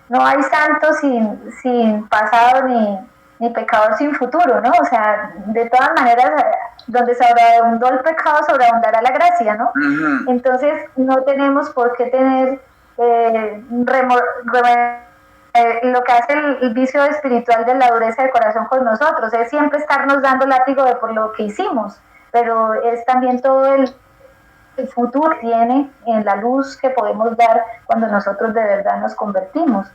no hay santo sin pasado ni pecador sin futuro, ¿no? O sea, de todas maneras, donde sobreabundó el pecado, sobreabundará la gracia, ¿no? Uh-huh. Entonces, no tenemos por qué tener lo que hace el vicio espiritual de la dureza de corazón con nosotros, es siempre estarnos dando látigo de por lo que hicimos, pero es también todo el futuro tiene en la luz que podemos dar cuando nosotros de verdad nos convertimos.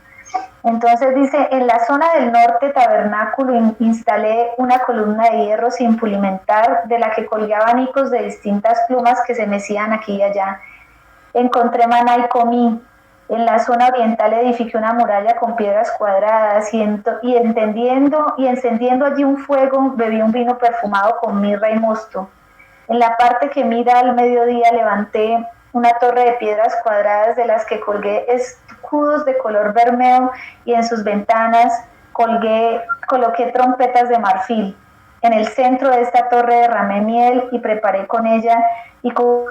Entonces dice, en la zona del norte tabernáculo instalé una columna de hierro sin pulimentar, de la que colgué abanicos de distintas plumas que se mecían aquí y allá. Encontré maná y comí. En la zona oriental edifiqué una muralla con piedras cuadradas y encendiendo allí un fuego, bebí un vino perfumado con mirra y mosto. En la parte que mira al mediodía levanté una torre de piedras cuadradas de las que colgué escudos de color bermeo y en sus ventanas coloqué trompetas de marfil. En el centro de esta torre derramé miel y preparé con ella y con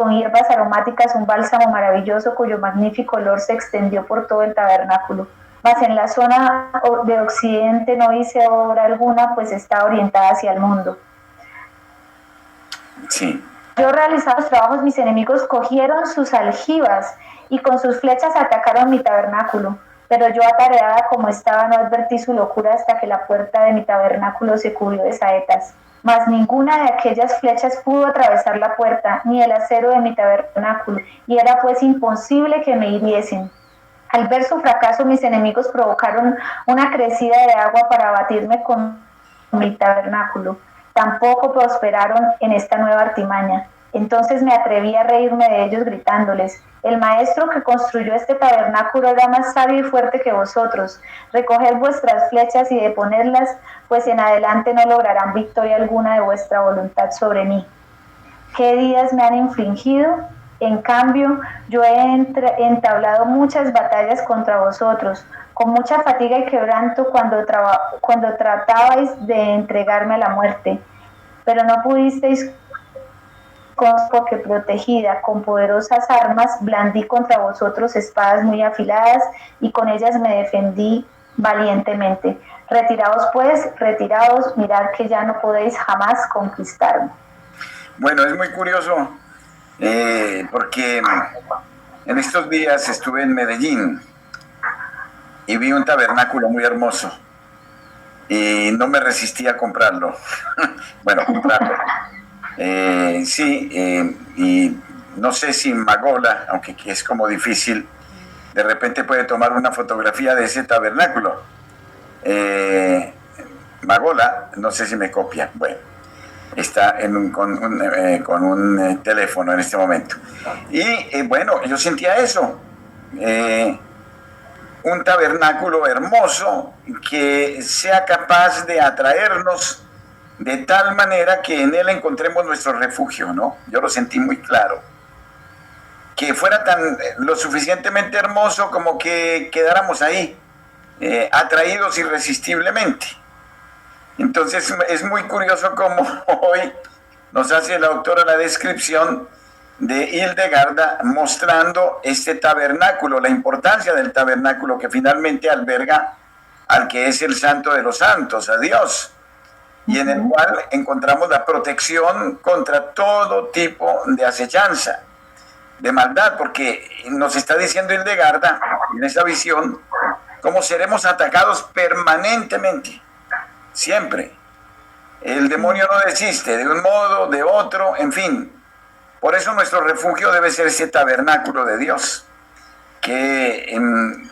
hierbas aromáticas un bálsamo maravilloso cuyo magnífico olor se extendió por todo el tabernáculo. Mas en la zona de occidente no hice obra alguna, pues está orientada hacia el mundo. Sí. Yo realizaba los trabajos, mis enemigos cogieron sus aljibas y con sus flechas atacaron mi tabernáculo. Pero yo, atareada como estaba, no advertí su locura hasta que la puerta de mi tabernáculo se cubrió de saetas. Mas ninguna de aquellas flechas pudo atravesar la puerta, ni el acero de mi tabernáculo, y era pues imposible que me hiriesen. Al ver su fracaso, mis enemigos provocaron una crecida de agua para abatirme con mi tabernáculo. Tampoco prosperaron en esta nueva artimaña. Entonces me atreví a reírme de ellos gritándoles, el maestro que construyó este tabernáculo era más sabio y fuerte que vosotros. Recoged vuestras flechas y deponedlas, pues en adelante no lograrán victoria alguna de vuestra voluntad sobre mí. ¿Qué días me han infligido? En cambio, yo he entablado muchas batallas contra vosotros, con mucha fatiga y quebranto cuando tratabais de entregarme a la muerte. Pero no pudisteis, porque protegida con poderosas armas, blandí contra vosotros espadas muy afiladas y con ellas me defendí valientemente. Retiraos pues, retiraos, mirad que ya no podéis jamás conquistarme. Bueno, es muy curioso porque en estos días estuve en Medellín y vi un tabernáculo muy hermoso y no me resistí a comprarlo. Bueno, comprarlo. Y no sé si Magola, aunque es como difícil, de repente puede tomar una fotografía de ese tabernáculo. Magola, no sé si me copia. Bueno, está con un teléfono en este momento. Y bueno, yo sentía eso. Un tabernáculo hermoso que sea capaz de atraernos de tal manera que en él encontremos nuestro refugio, ¿no? Yo lo sentí muy claro. Que fuera lo suficientemente hermoso como que quedáramos ahí, atraídos irresistiblemente. Entonces es muy curioso cómo hoy nos hace la autora la descripción de Hildegarda mostrando este tabernáculo, la importancia del tabernáculo que finalmente alberga al que es el santo de los santos, a Dios, y en el cual encontramos la protección contra todo tipo de acechanza, de maldad, porque nos está diciendo Hildegarda en esa visión cómo seremos atacados permanentemente, siempre. El demonio no desiste, de un modo, de otro, en fin. Por eso nuestro refugio debe ser ese tabernáculo de Dios, que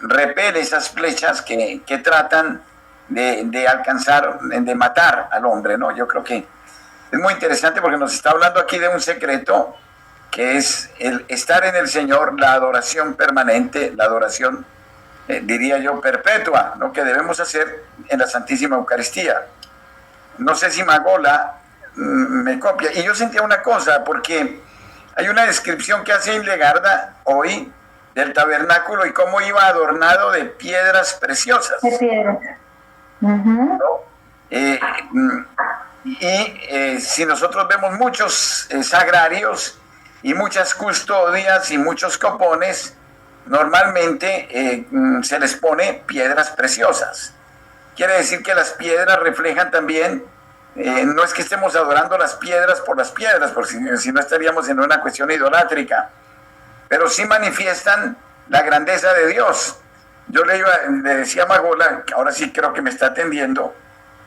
repele esas flechas que tratan de alcanzar, de matar al hombre, ¿no? Yo creo que es muy interesante porque nos está hablando aquí de un secreto que es el estar en el Señor, la adoración permanente, la adoración, diría yo, perpetua, ¿no? Que debemos hacer en la Santísima Eucaristía. No sé si Magola me copia. Y yo sentía una cosa, porque hay una descripción que hace Hildegarda hoy del tabernáculo y cómo iba adornado de piedras preciosas. De piedras. ¿No? Si nosotros vemos muchos sagrarios y muchas custodias y muchos copones, normalmente se les pone piedras preciosas. Quiere decir que las piedras reflejan también, no es que estemos adorando las piedras, porque si no estaríamos en una cuestión idolátrica, pero sí manifiestan la grandeza de Dios. Yo le decía a Magola, que ahora sí creo que me está atendiendo,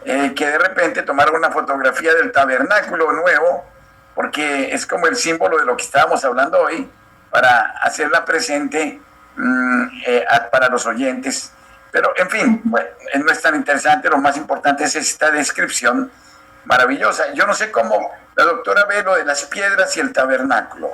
que de repente tomara una fotografía del tabernáculo nuevo porque es como el símbolo de lo que estábamos hablando hoy, para hacerla presente para los oyentes. Pero, en fin, bueno, no es tan interesante, lo más importante es esta descripción maravillosa. Yo no sé cómo la doctora ve lo de las piedras y el tabernáculo.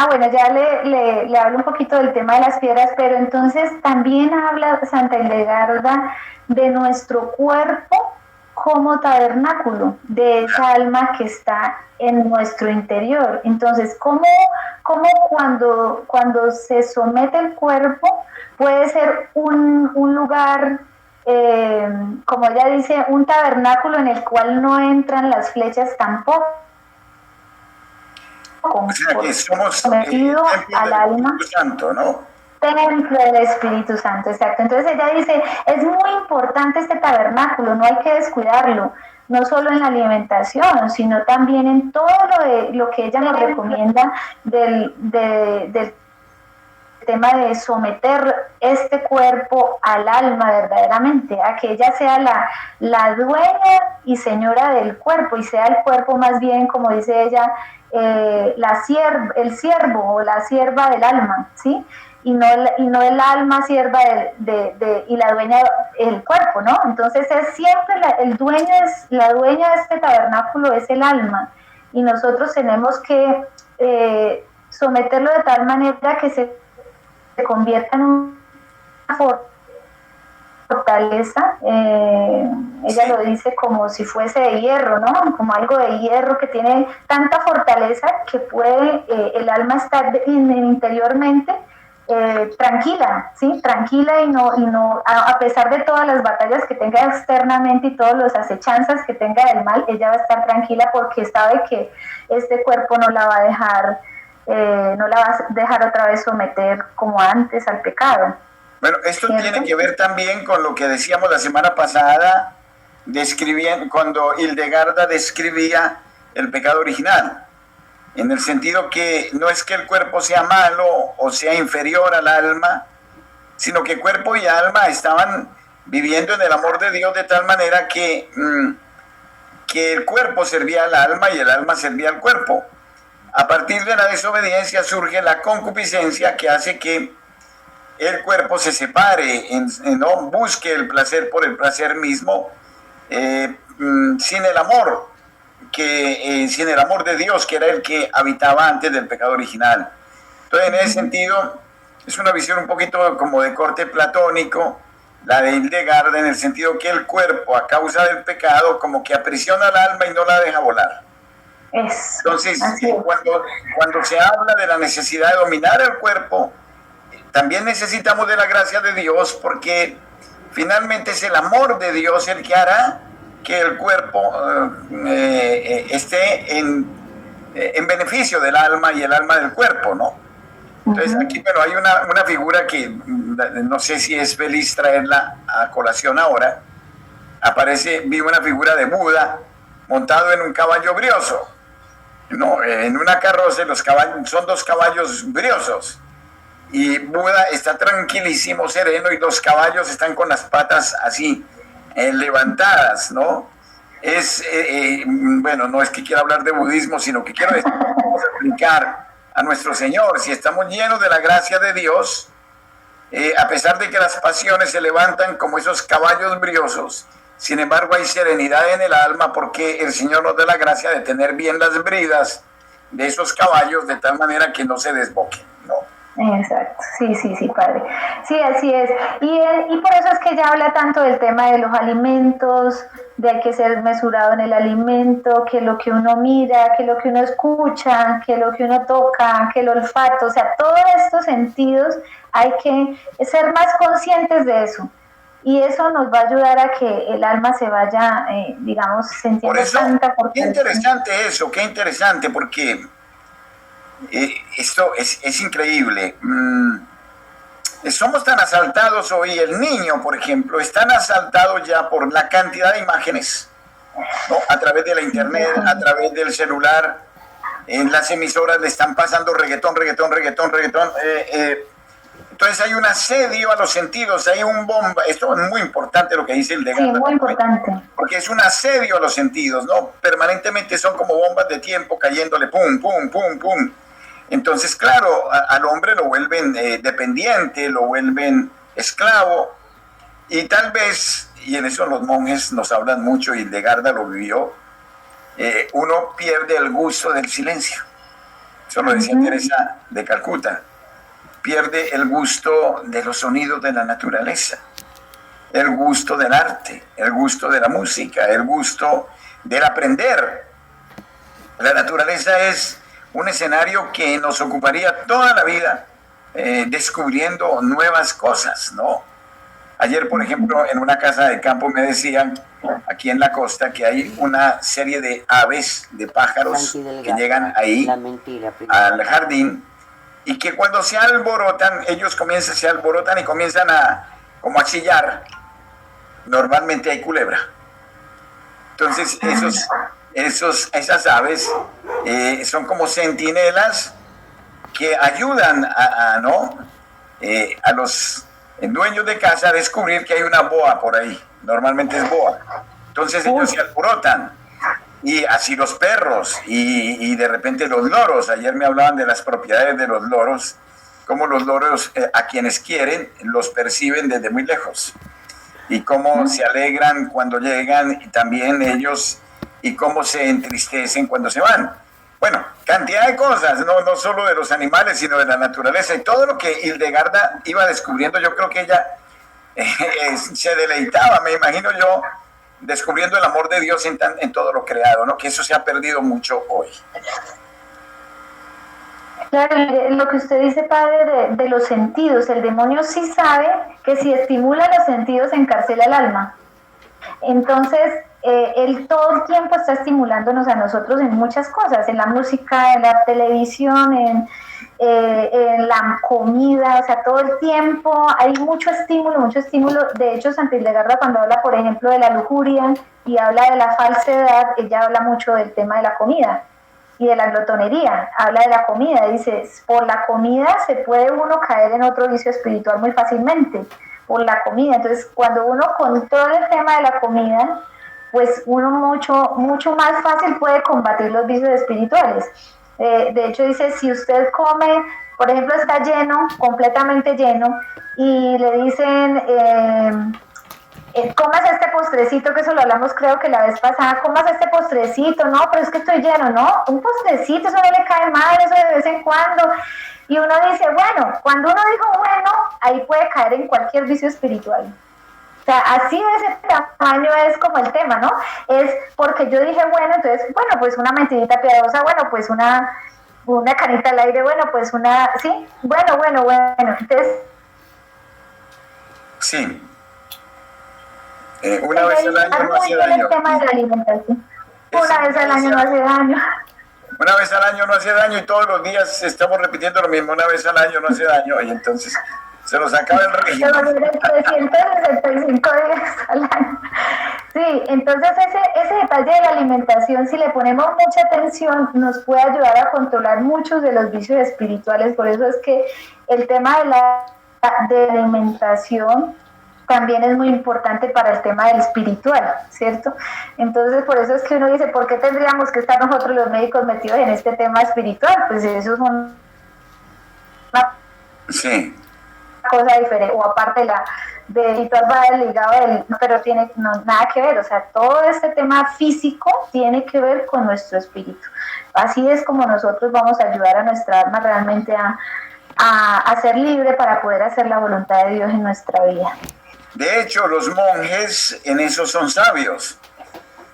Bueno, ya le hablo un poquito del tema de las piedras, pero entonces también habla Santa Hildegarda de nuestro cuerpo como tabernáculo, de esa alma que está en nuestro interior. Entonces, ¿cómo cuando se somete el cuerpo puede ser un lugar, como ella dice, un tabernáculo en el cual no entran las flechas tampoco? O sea que somos sometido al alma. Santo, ¿no? Templo del Espíritu Santo, exacto. Entonces ella dice, es muy importante este tabernáculo, no hay que descuidarlo, no solo en la alimentación, sino también en todo lo que ella nos recomienda del tema de someter este cuerpo al alma verdaderamente, a que ella sea la dueña y señora del cuerpo, y sea el cuerpo más bien, como dice ella, el siervo o la sierva del alma, ¿sí? Y no el alma sierva y la dueña del cuerpo, ¿no? Entonces es siempre la dueña de este tabernáculo es el alma, y nosotros tenemos que someterlo de tal manera que se convierta en una fortaleza, ella lo dice como si fuese de hierro, ¿no? Como algo de hierro que tiene tanta fortaleza que puede el alma estar interiormente tranquila, ¿sí? Tranquila y no a pesar de todas las batallas que tenga externamente y todas las acechanzas que tenga del mal, ella va a estar tranquila porque sabe que este cuerpo no la va a dejar otra vez someter como antes al pecado. Bueno, esto ¿cierto? Tiene que ver también con lo que decíamos la semana pasada, cuando Hildegarda describía el pecado original, en el sentido que no es que el cuerpo sea malo o sea inferior al alma, sino que cuerpo y alma estaban viviendo en el amor de Dios de tal manera que el cuerpo servía al alma y el alma servía al cuerpo. A partir de la desobediencia surge la concupiscencia que hace que el cuerpo se separe, no busque el placer por el placer mismo, sin el amor, sin el amor de Dios, que era el que habitaba antes del pecado original. Entonces, en ese sentido, es una visión un poquito como de corte platónico, la de Hildegarda, en el sentido que el cuerpo, a causa del pecado, como que aprisiona al alma y no la deja volar. Entonces, cuando se habla de la necesidad de dominar el cuerpo, también necesitamos de la gracia de Dios, porque finalmente es el amor de Dios el que hará que el cuerpo esté en beneficio del alma y el alma del cuerpo, ¿no? Entonces aquí, bueno, hay una figura que no sé si es feliz traerla a colación ahora. Vi una figura de Buda montado en un caballo brioso. No, en una carroza son dos caballos briosos y Buda está tranquilísimo, sereno, y los caballos están con las patas así levantadas, ¿no? Bueno, no es que quiera hablar de budismo, sino que quiero aplicar a nuestro Señor. Si estamos llenos de la gracia de Dios, a pesar de que las pasiones se levantan como esos caballos briosos, sin embargo hay serenidad en el alma, porque el Señor nos da la gracia de tener bien las bridas de esos caballos de tal manera que no se desboquen, ¿no? Exacto, sí, padre. Sí, así es. Y por eso es que ella habla tanto del tema de los alimentos, de hay que ser mesurado en el alimento, que lo que uno mira, que lo que uno escucha, que lo que uno toca, que el olfato, o sea, todos estos sentidos hay que ser más conscientes de eso. Y eso nos va a ayudar a que el alma se vaya, digamos, sintiendo por eso, tanta fortaleza. Qué interesante, porque esto es increíble. Somos tan asaltados hoy, el niño, por ejemplo, es tan asaltado ya por la cantidad de imágenes, ¿no? A través de la internet, a través del celular, en las emisoras le están pasando reggaetón. Entonces Entonces hay un asedio a los sentidos, hay un bomba. Esto es muy importante lo que dice el Sí, muy importante. porque es un asedio a los sentidos, ¿no? Permanentemente son como bombas de tiempo cayéndole, pum, pum, pum, pum. Entonces, claro, al hombre lo vuelven dependiente, lo vuelven esclavo, y tal vez, y en eso los monjes nos hablan mucho, y Hildegarda lo vivió, uno pierde el gusto del silencio. Eso lo decía Teresa de Calcuta. Pierde el gusto de los sonidos de la naturaleza, el gusto del arte, el gusto de la música, el gusto del aprender. La naturaleza es un escenario que nos ocuparía toda la vida descubriendo nuevas cosas, ¿no? Ayer, por ejemplo, en una casa de campo me decían, aquí en la costa, que hay una serie de aves, de pájaros que llegan ahí al jardín, y que cuando se alborotan, ellos se alborotan y comienzan como a chillar. Normalmente hay culebra. Entonces esas aves son como centinelas que ayudan a los dueños de casa a descubrir que hay una boa por ahí. Normalmente es boa. Entonces ellos se alborotan. Y así los perros y de repente los loros. Ayer me hablaban de las propiedades de los loros, cómo los loros a quienes quieren los perciben desde muy lejos, y cómo se alegran cuando llegan, y también ellos, y cómo se entristecen cuando se van. Bueno, cantidad de cosas, no solo de los animales, sino de la naturaleza, y todo lo que Hildegarda iba descubriendo. Yo creo que ella se deleitaba, me imagino yo, descubriendo el amor de Dios en todo lo creado, ¿no? Que eso se ha perdido mucho hoy. Claro, lo que usted dice, padre, de los sentidos, el demonio sí sabe que si estimula los sentidos encarcela el alma. Entonces, él todo el tiempo está estimulándonos a nosotros en muchas cosas, en la música, en la televisión, en la comida, o sea, todo el tiempo hay mucho estímulo. De hecho, Santa Hildegarda, cuando habla, por ejemplo, de la lujuria y habla de la falsedad, ella habla mucho del tema de la comida y de la glotonería. Habla de la comida, dice, por la comida se puede uno caer en otro vicio espiritual muy fácilmente, por la comida. Entonces, cuando uno controla el tema de la comida, pues uno mucho más fácil puede combatir los vicios espirituales. De hecho dice, si usted come, por ejemplo, está lleno, completamente lleno, y le dicen, comas este postrecito, que eso lo hablamos creo que la vez pasada, comas este postrecito, no, pero es que estoy lleno, no, un postrecito, eso no le cae mal, eso de vez en cuando. Y uno dice, bueno, cuando uno dijo bueno, ahí puede caer en cualquier vicio espiritual. O sea, así de ese tamaño es como el tema, ¿no? Es porque yo dije, bueno, entonces, bueno, pues una mentirita piadosa, bueno, pues una canita al aire, bueno, pues sí, bueno, entonces... Sí. Una vez al año no hace daño. El tema de la alimentación. Una vez al año no hace daño. Una vez al año no hace daño, y todos los días estamos repitiendo lo mismo, una vez al año no hace daño, y entonces... se nos acaba el régimen. 365 días al año. Sí, entonces ese detalle de la alimentación, si le ponemos mucha atención, nos puede ayudar a controlar muchos de los vicios espirituales. Por eso es que el tema de la alimentación también es muy importante para el tema del espiritual, ¿cierto? Entonces, por eso es que uno dice, ¿por qué tendríamos que estar nosotros los médicos metidos en este tema espiritual? Pues eso es una cosa diferente, o aparte de espiritual va ligado pero tiene nada que ver, o sea, todo este tema físico tiene que ver con nuestro espíritu. Así es como nosotros vamos a ayudar a nuestra alma realmente a ser libre para poder hacer la voluntad de Dios en nuestra vida. De hecho, los monjes en eso son sabios.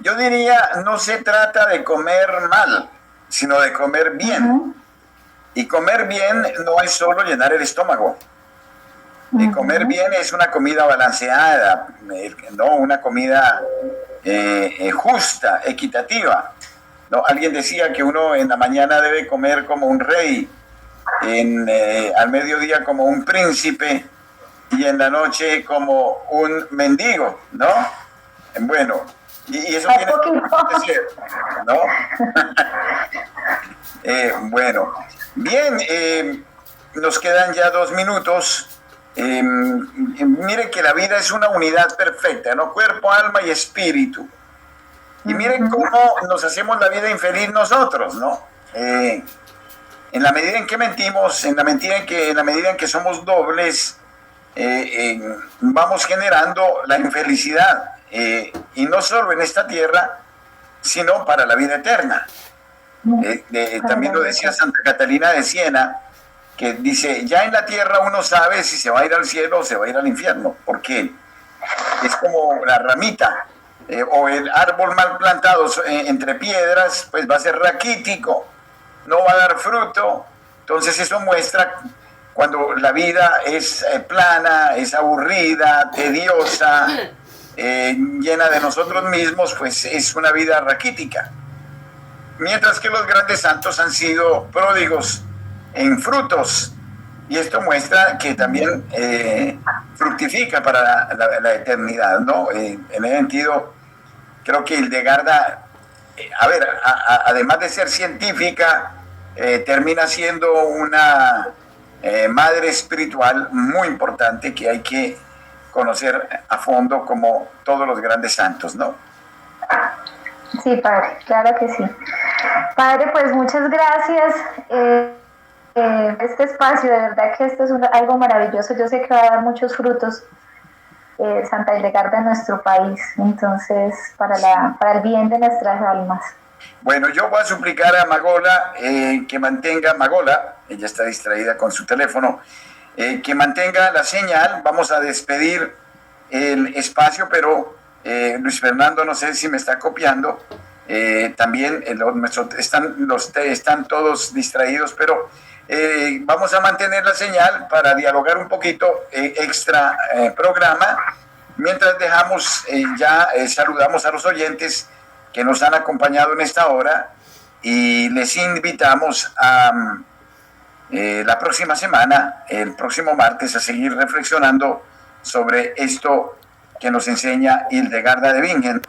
Yo diría, no se trata de comer mal, sino de comer bien. Y comer bien no es solo llenar el estómago. Comer bien es una comida balanceada, ¿no? Una comida justa, equitativa, ¿no? Alguien decía que uno en la mañana debe comer como un rey, al mediodía como un príncipe, y en la noche como un mendigo, ¿no? Bueno, y eso tiene que ser, ¿no? Bueno, bien, nos quedan ya 2 minutos. Mire que la vida es una unidad perfecta, ¿no? Cuerpo, alma y espíritu. Y miren cómo nos hacemos la vida infeliz nosotros, ¿no? En la medida en que mentimos, en la medida en que somos dobles, vamos generando la infelicidad, y no solo en esta tierra, sino para la vida eterna. También lo decía Santa Catalina de Siena, que dice, ya en la tierra uno sabe si se va a ir al cielo o se va a ir al infierno, porque es como la ramita, o el árbol mal plantado entre piedras, pues va a ser raquítico, no va a dar fruto. Entonces eso muestra cuando la vida es plana, es aburrida, tediosa, llena de nosotros mismos, pues es una vida raquítica. Mientras que los grandes santos han sido pródigos en frutos, y esto muestra que también fructifica para la eternidad, ¿no? En ese sentido, creo que Hildegarda, además de ser científica, termina siendo una madre espiritual muy importante que hay que conocer a fondo, como todos los grandes santos, ¿no? Sí, padre, claro que sí. Padre, pues muchas gracias. Este espacio, de verdad que esto es algo maravilloso. Yo sé que va a dar muchos frutos, Santa Hildegarda, en nuestro país. Entonces, para el bien de nuestras almas. Bueno, yo voy a suplicar a Magola que mantenga, Magola, ella está distraída con su teléfono, que mantenga la señal. Vamos a despedir el espacio, pero Luis Fernando, no sé si me está copiando. También están todos distraídos, pero vamos a mantener la señal para dialogar un poquito extra programa, mientras dejamos saludamos a los oyentes que nos han acompañado en esta hora, y les invitamos a la próxima semana, el próximo martes, a seguir reflexionando sobre esto que nos enseña Hildegarda de Bingen.